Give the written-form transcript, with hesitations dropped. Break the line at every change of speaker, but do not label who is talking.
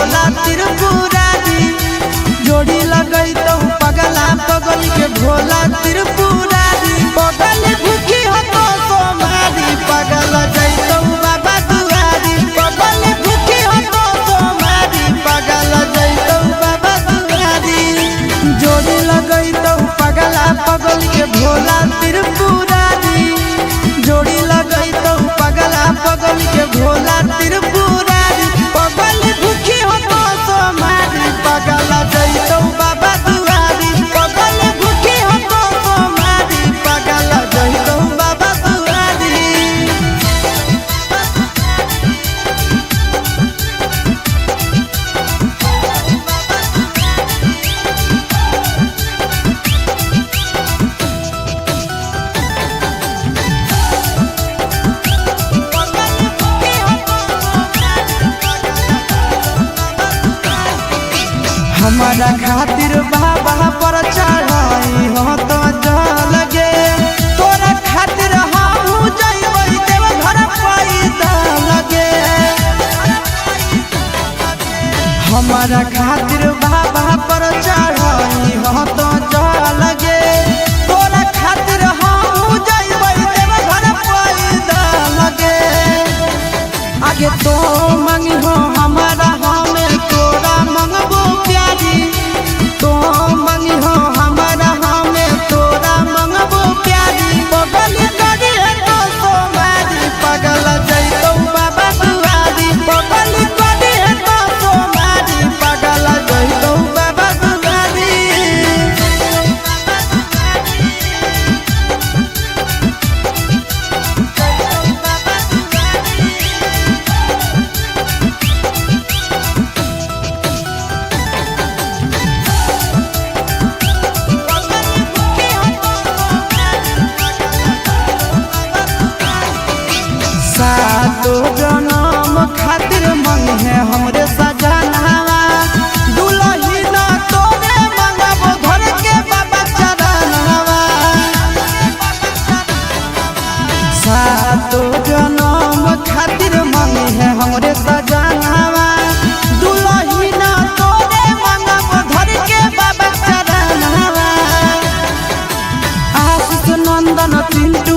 भोला त्रिपुरारी जोड़ी लगई तो पगला पगल के भोला त्रिपुरारी पगल भूखी हो तो सोमारी पगल जैतो बाबा दुआरी पगल भूखी हो तो सोमारी पगल जैतो बाबा दुआरी जोड़ी लगई तो पगला पगल के भोला त्रिपुरारी जोड़ी लगई तो पगला पगल के भोला त्रिपुरारी पगल भूखी हो तो सोमारी पगल जैतो बाबा दुआरी पगल भूखी हो तो सोमारी पगल जैतो बाबा दुआरी। हमारा खातिर बाबा पर चढ़ाई हो तो जल गे तोरा खातिर हमहू जइबै देव घर पैदा लगे हमारा खातिर बाबा पर चढ़ाई हो तो जल गे तोरा खातिर हमहू जइबै देव घर पैदा लगे आगे तो मंगी हो हमारा हमें तोरा मंगबो प्यारी तो मंगी हो हमारा हमें तोरा मंगबो प्यारी पगल करी तो सोमारी पगल जैतो बाबा दुआरी पगल करी तो सोमारी पगल जैतो बाबा दुआरी। सातो जनम खातिर मंग है हमरे सजनवा दुलही न तोरे मंगबो घर के बाबा चरणवा सातो जनम खातिर मंग है हमरे सजनवा दुलही न तोरे मंगबो घर के बाबा चरणवा आशीष नंदन चिंटू